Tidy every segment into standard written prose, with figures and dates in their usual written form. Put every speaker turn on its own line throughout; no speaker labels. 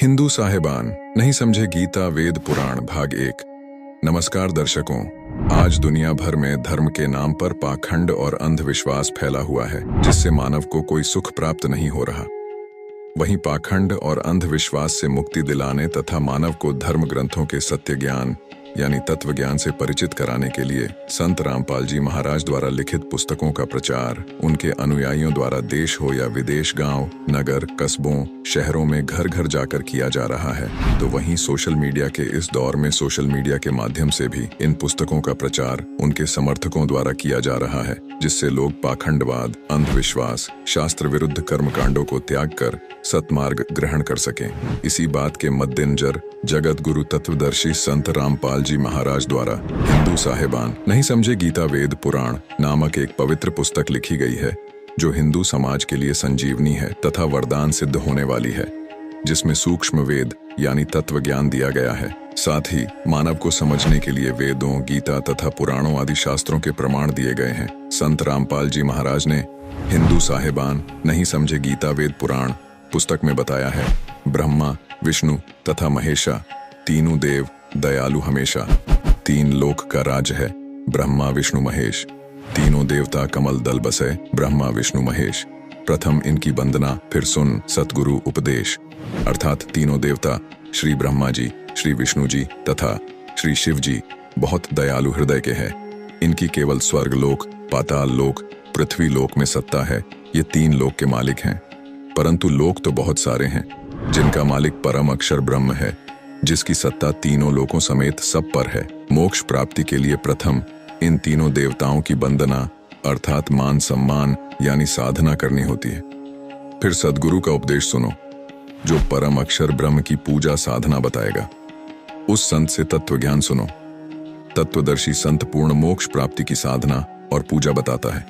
हिंदू साहिबान नहीं समझे गीता वेद पुराण भाग 1। नमस्कार दर्शकों, आज दुनिया भर में धर्म के नाम पर पाखंड और अंधविश्वास फैला हुआ है, जिससे मानव को कोई सुख प्राप्त नहीं हो रहा। वहीं पाखंड और अंधविश्वास से मुक्ति दिलाने तथा मानव को धर्म ग्रंथों के सत्य ज्ञान यानी तत्व ज्ञान से परिचित कराने के लिए संत रामपाल जी महाराज द्वारा लिखित पुस्तकों का प्रचार उनके अनुयायियों द्वारा देश हो या विदेश, गांव, नगर, कस्बों, शहरों में घर घर जाकर किया जा रहा है। तो वहीं सोशल मीडिया के इस दौर में सोशल मीडिया के माध्यम से भी इन पुस्तकों का प्रचार उनके समर्थकों द्वारा किया जा रहा है, जिससे लोग पाखंडवाद, अंधविश्वास, शास्त्र विरुद्ध कर्मकांडों को त्याग कर सतमार्ग ग्रहण कर सकें। इसी बात के मद्देनजर जगत गुरु तत्वदर्शी संत रामपाल जी महाराज द्वारा हिंदू साहिबान नहीं समझे गीता वेद पुराण नामक एक पवित्र पुस्तक लिखी गई है, जो हिंदू समाज के लिए संजीवनी है तथा वरदान सिद्ध होने वाली है, जिसमें सूक्ष्म वेद यानी तत्व ज्ञान दिया गया है। साथ ही मानव को समझने के लिए वेदों, गीता तथा पुराणों आदि शास्त्रों के प्रमाण दिए गए हैं। संत रामपाल जी महाराज ने हिंदू साहिबान नहीं समझे गीता वेद पुराण पुस्तक में बताया है, ब्रह्मा, विष्णु तथा महेशा तीनों देव दयालु हमेशा। तीन लोक का राज है, ब्रह्मा विष्णु महेश। तीनों देवता कमल दल बसे, ब्रह्मा विष्णु महेश। प्रथम इनकी वंदना, फिर सुन सतगुरु उपदेश। अर्थात तीनों देवता श्री ब्रह्मा जी, श्री विष्णु जी तथा श्री शिव जी बहुत दयालु हृदय के हैं। इनकी केवल स्वर्ग लोक, पाताल लोक, पृथ्वी लोक में सत्ता है। ये तीन लोक के मालिक हैं, परंतु लोक तो बहुत सारे हैं, जिनका मालिक परम अक्षर ब्रह्म है, जिसकी सत्ता तीनों लोकों समेत सब पर है। मोक्ष प्राप्ति के लिए प्रथम इन तीनों देवताओं की वंदना अर्थात मान सम्मान यानी साधना करनी होती है। फिर सद्गुरु का उपदेश सुनो, जो परम अक्षर ब्रह्म की पूजा साधना बताएगा। उस संत से तत्व ज्ञान सुनो। तत्वदर्शी संत पूर्ण मोक्ष प्राप्ति की साधना और पूजा बताता है।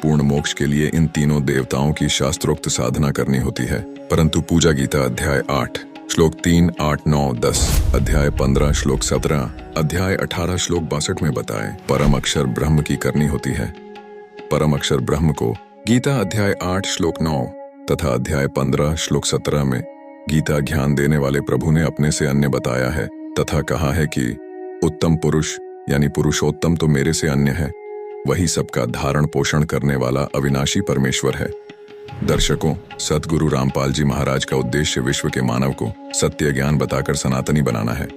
पूर्ण मोक्ष के लिए इन तीनों देवताओं की शास्त्रोक्त साधना करनी होती है, परंतु पूजा गीता अध्याय 8 श्लोक 3, 8, 9, 10, अध्याय 15 श्लोक 17, अध्याय 18 श्लोक 62 में बताए परम अक्षर ब्रह्म की करनी होती है। परम अक्षर ब्रह्म को गीता अध्याय 8 श्लोक 9 तथा अध्याय 15 श्लोक 17 में गीता ज्ञान देने वाले प्रभु ने अपने से अन्य बताया है तथा कहा है कि उत्तम पुरुष यानी पुरुषोत्तम तो मेरे से अन्य है, वही सबका धारण पोषण करने वाला अविनाशी परमेश्वर है। दर्शकों, सतगुरु रामपाल जी महाराज का उद्देश्य विश्व के मानव को सत्य ज्ञान बताकर सनातनी बनाना है।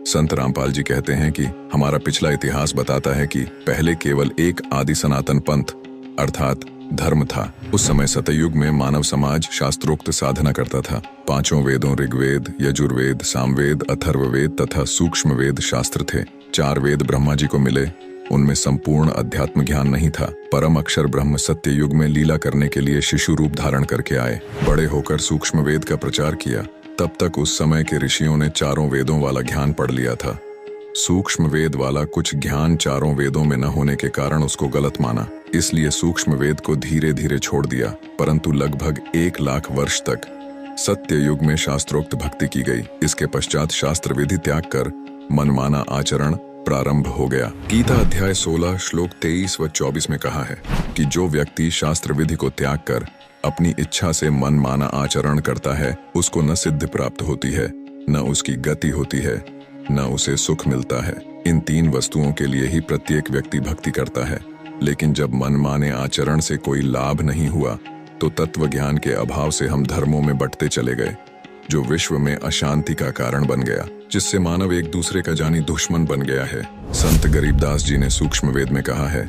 संत रामपाल जी कहते हैं कि हमारा पिछला इतिहास बताता है कि पहले केवल एक आदि सनातन पंथ अर्थात धर्म था। उस समय सतयुग में मानव समाज शास्त्रोक्त साधना करता था। पांचों वेदों ऋग्वेद, यजुर्वेद, सामवेद, अथर्ववेद तथा सूक्ष्म वेद शास्त्र थे। 4 वेद ब्रह्मा जी को मिले, उनमें संपूर्ण अध्यात्म ज्ञान नहीं था। परम अक्षर ब्रह्म सत्य युग में लीला करने के लिए शिशु रूप धारण करके आए। बड़े होकर सूक्ष्म वेद का प्रचार किया। तब तक उस समय के ऋषियों ने 4 वेदों वाला ज्ञान पढ़ लिया था। सूक्ष्म वेद वाला कुछ ज्ञान 4 वेदों में न होने के कारण उसको गलत माना, इसलिए सूक्ष्म वेद को धीरे धीरे छोड़ दिया। परंतु लगभग 1 लाख वर्ष तक सत्य युग में शास्त्रोक्त भक्ति की गई। इसके पश्चात शास्त्र विधि त्याग कर मनमाना आचरण प्रारंभ हो गया। गीता अध्याय 16 श्लोक 23 व 24 में कहा है कि जो व्यक्ति शास्त्र विधि को त्याग कर अपनी इच्छा से मनमाना आचरण करता है, उसको न सिद्धि प्राप्त होती है, न उसकी गति होती है, न उसे सुख मिलता है। इन 3 वस्तुओं के लिए ही प्रत्येक व्यक्ति भक्ति करता है। लेकिन जब मनमाने आचरण से कोई लाभ नहीं हुआ, तो तत्व ज्ञान के अभाव से हम धर्मों में बंटते चले गए, जो विश्व में अशांति का कारण बन गया, जिससे मानव एक दूसरे का जानी दुश्मन बन गया है। संत गरीबदास जी ने सूक्ष्म वेद में कहा है,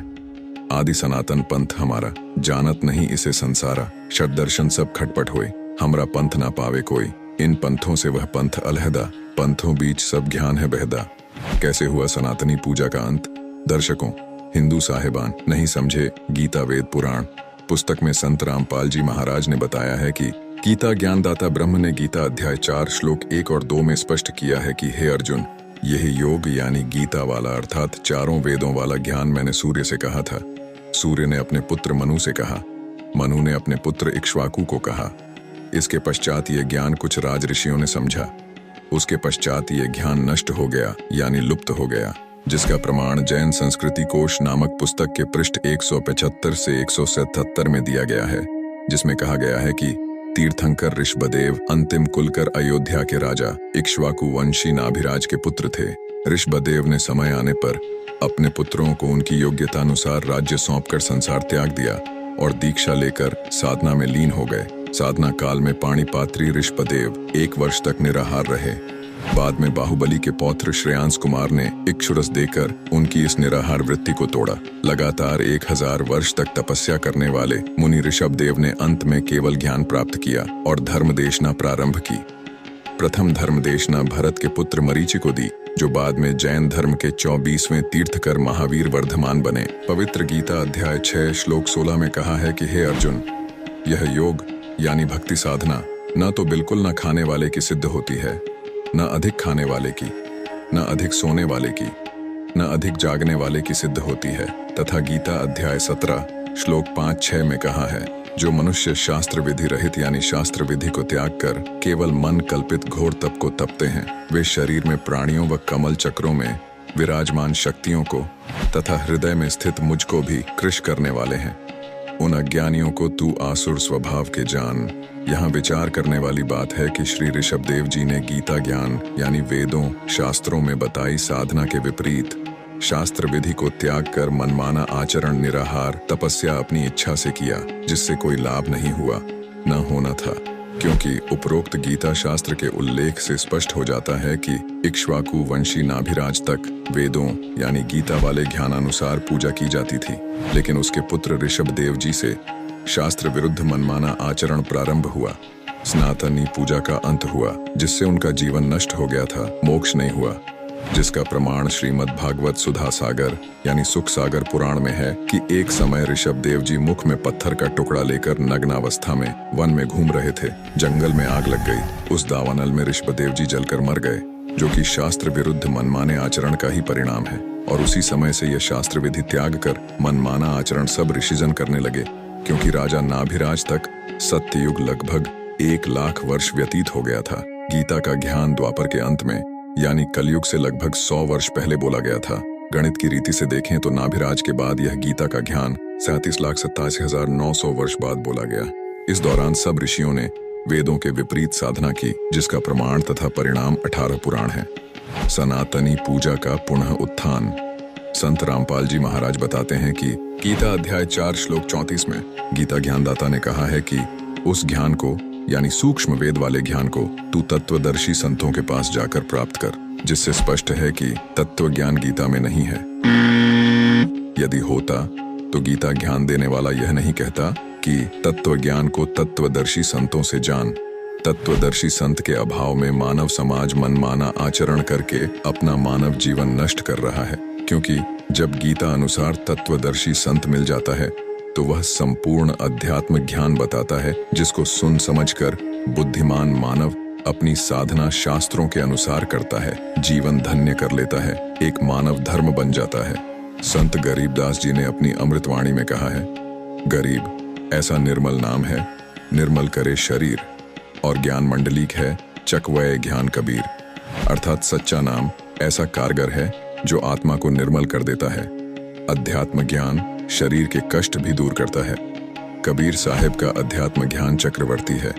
आदि सनातन पंथ हमारा, जानत नहीं इसे संसारा। षट दर्शन सब खटपट होए, हमरा पंथ ना पावे कोई। इन पंथों से वह पंथ अलहदा, पंथों बीच सब ज्ञान है बहदा। कैसे हुआ सनातनी पूजा का अंत? दर्शकों, हिंदू साहिबान नहीं समझे गीता वेद पुराण पुस्तक में संत रामपाल जी महाराज ने बताया है कि गीता ज्ञानदाता ब्रह्म ने गीता अध्याय 4 श्लोक 1 और 2 में स्पष्ट किया है कि हे अर्जुन, यही योग यानी गीता वाला अर्थात 4 वेदों वाला ज्ञान मैंने सूर्य से कहा था। सूर्य ने अपने पुत्र मनु से कहा, मनु ने अपने पुत्र इक्ष्वाकु को कहा। इसके पश्चात ये ज्ञान कुछ राज ऋषियों ने समझा। उसके पश्चात ये ज्ञान नष्ट हो गया यानी लुप्त हो गया, जिसका प्रमाण जैन संस्कृति कोश नामक पुस्तक के पृष्ठ 175 से 177 में दिया गया है, जिसमें कहा गया है कि तीर्थंकर ऋषभदेव अंतिम कुलकर अयोध्या के राजा इक्ष्वाकु वंशी नाभिराज के पुत्र थे। ऋषभदेव ने समय आने पर अपने पुत्रों को उनकी योग्यता अनुसार राज्य सौंपकर संसार त्याग दिया और दीक्षा लेकर साधना में लीन हो गए। साधना काल में पाणिपात्री ऋषभदेव 1 वर्ष तक निराहार रहे। बाद में बाहुबली के पौत्र श्रेयांस कुमार ने इक्षुरस देकर उनकी इस निराहार वृत्ति को तोड़ा। लगातार 1000 वर्ष तक तपस्या करने वाले मुनि ऋषभदेव ने अंत में केवल ज्ञान प्राप्त किया और धर्मदेशना प्रारंभ की। प्रथम धर्मदेशना भरत के पुत्र मरीचि को दी, जो बाद में जैन धर्म के 24वें तीर्थकर महावीर वर्धमान बने। पवित्र गीता अध्याय 6 श्लोक 16 में कहा है कि हे अर्जुन, यह योग यानी भक्ति साधना न तो बिल्कुल न खाने वाले की सिद्ध होती है, न अधिक खाने वाले की, न अधिक सोने वाले की, न अधिक जागने वाले की सिद्ध होती है, तथा गीता अध्याय 17 श्लोक 5-6 में कहा है, जो मनुष्य शास्त्र विधि रहित यानी शास्त्र विधि को त्याग कर केवल मन कल्पित घोर तप को तपते हैं, वे शरीर में प्राणियों व कमल चक्रों में विराजमान शक्तियों को तथा हृदय में स्थित मुझको भी कृश करने वाले हैं। उन अज्ञानियों को तू आसुर स्वभाव के जान। यहाँ विचार करने वाली बात है कि श्री ऋषभदेव जी ने गीता ज्ञान यानी वेदों शास्त्रों में बताई साधना के विपरीत शास्त्र विधि को त्याग कर मनमाना आचरण निराहार तपस्या अपनी इच्छा से किया, जिससे कोई लाभ नहीं हुआ न होना था, क्योंकि उपरोक्त गीता शास्त्र के उल्लेख से स्पष्ट हो जाता है कि इक्ष्वाकु वंशी नाभिराज तक वेदों यानी गीता वाले ज्ञानानुसार पूजा की जाती थी, लेकिन उसके पुत्र ऋषभदेव जी से शास्त्र विरुद्ध मनमाना आचरण प्रारंभ हुआ। सनातनी पूजा का अंत हुआ, जिससे उनका जीवन नष्ट हो गया था, मोक्ष नहीं हुआ, जिसका प्रमाण श्रीमद् भागवत सुधा सागर यानी सुख सागर पुराण में है कि एक समय ऋषभदेव जी मुख में पत्थर का टुकड़ा लेकर नग्नावस्था में वन में घूम रहे थे। जंगल में आग लग गई, उस दावानल में ऋषभदेव जी जलकर मर गए, जो कि शास्त्र विरुद्ध मनमाने आचरण का ही परिणाम है। और उसी समय से यह शास्त्र विधि त्याग कर मनमाना आचरण सब ऋषिजन करने लगे, क्योंकि राजा नाभिराज तक सत्ययुग लगभग 1 लाख वर्ष व्यतीत हो गया था। गीता का ज्ञान द्वापर के अंत में यानी कलयुग से लगभग 100 वर्ष पहले बोला गया था। गणित की रीति से देखें तो नाभिराज के बाद यह गीता का ज्ञान 37,87,900 वर्ष बाद बोला गया। इस दौरान सब ऋषियों ने वेदों के विपरीत साधना की, जिसका प्रमाण तथा परिणाम 18 पुराण है। सनातनी पूजा का पुनः उत्थान। संत रामपाल जी महाराज बताते हैं कि गीता अध्याय 4 श्लोक 34 में गीता ज्ञानदाता ने कहा है कि उस ज्ञान को यानी सूक्ष्म वेद वाले ज्ञान को तू तत्वदर्शी संतों के पास जाकर प्राप्त कर, जिससे स्पष्ट है कि तत्व ज्ञान गीता में नहीं है। यदि होता तो गीता ज्ञान देने वाला यह नहीं कहता कि तत्व ज्ञान को तत्वदर्शी संतों से जान। तत्वदर्शी संत के अभाव में मानव समाज मनमाना आचरण करके अपना मानव जीवन नष्ट कर रहा है, क्योंकि जब गीता अनुसार तत्वदर्शी संत मिल जाता है तो वह संपूर्ण अध्यात्म ज्ञान बताता है, जिसको सुन समझकर बुद्धिमान मानव अपनी साधना शास्त्रों के अनुसार करता है, जीवन धन्य कर लेता है, एक मानव धर्म बन जाता है। संत गरीबदास जी ने अपनी अमृतवाणी में कहा है, गरीब ऐसा निर्मल नाम है, निर्मल करे शरीर, और ज्ञान मंडलीक है चकवय ज्ञान कबीर। अर्थात सच्चा नाम ऐसा कारगर है जो आत्मा को निर्मल कर देता है। अध्यात्म ज्ञान शरीर के कष्ट भी दूर करता है। कबीर साहिब का अध्यात्म ज्ञान चक्रवर्ती है,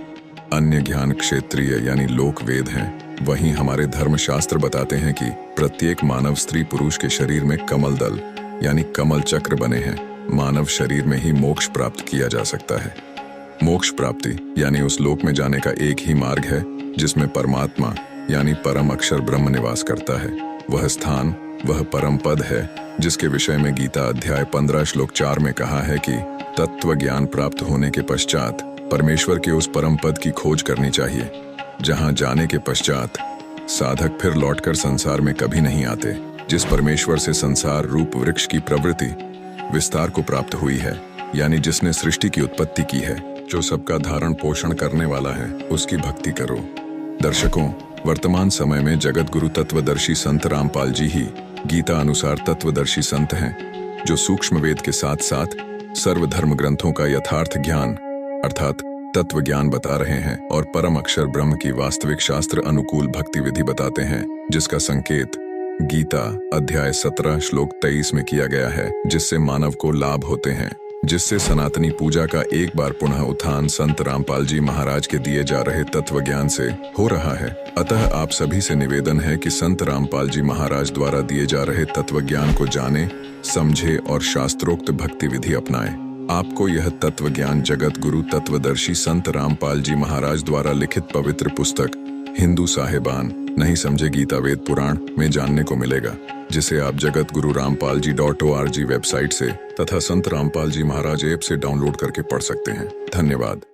अन्य ज्ञान क्षेत्रीय यानी लोक वेद हैं। वहीं हमारे धर्मशास्त्र बताते हैं कि प्रत्येक मानव स्त्री पुरुष के शरीर में कमल दल यानी कमल चक्र बने हैं। मानव शरीर में ही मोक्ष प्राप्त किया जा सकता है। मोक्ष प्राप्ति यानी उस लोक में जाने का एक ही मार्ग है जिसमें परमात्मा यानी परम अक्षर ब्रह्म निवास करता है। वह स्थान वह परम पद है जिसके विषय में गीता अध्याय 15 श्लोक 4 में कहा है कि तत्व ज्ञान प्राप्त होने के पश्चात परमेश्वर के उस परम पद की खोज करनी चाहिए, जहां जाने के पश्चात साधक फिर लौटकर संसार में कभी नहीं आते। जिस परमेश्वर से संसार रूप वृक्ष की प्रवृत्ति विस्तार को प्राप्त हुई है, यानी जिसने सृष्टि की उत्पत्ति की है, जो सबका धारण पोषण करने वाला है, उसकी भक्ति करो। दर्शकों, वर्तमान समय में जगत गुरु तत्वदर्शी संत रामपाल जी ही गीता अनुसार तत्वदर्शी संत हैं, जो सूक्ष्म वेद के साथ साथ सर्वधर्म ग्रंथों का यथार्थ ज्ञान अर्थात तत्व ज्ञान बता रहे हैं और परम अक्षर ब्रह्म की वास्तविक शास्त्र अनुकूल भक्ति विधि बताते हैं, जिसका संकेत गीता अध्याय 17 श्लोक 23 में किया गया है, जिससे मानव को लाभ होते हैं। जिससे सनातनी पूजा का एक बार पुनः उत्थान संत रामपाल जी महाराज के दिए जा रहे तत्व ज्ञान से हो रहा है। अतः आप सभी से निवेदन है कि संत रामपाल जी महाराज द्वारा दिए जा रहे तत्व ज्ञान को जाने, समझे और शास्त्रोक्त भक्ति विधि अपनाएं। आपको यह तत्व ज्ञान जगत गुरु तत्वदर्शी संत रामपाल जी महाराज द्वारा लिखित पवित्र पुस्तक हिंदू साहेबान नहीं समझे गीता वेद पुराण में जानने को मिलेगा, जिसे आप जगत गुरु रामपाल जी .org वेबसाइट से तथा संत रामपाल जी महाराज ऐप से डाउनलोड करके पढ़ सकते हैं। धन्यवाद।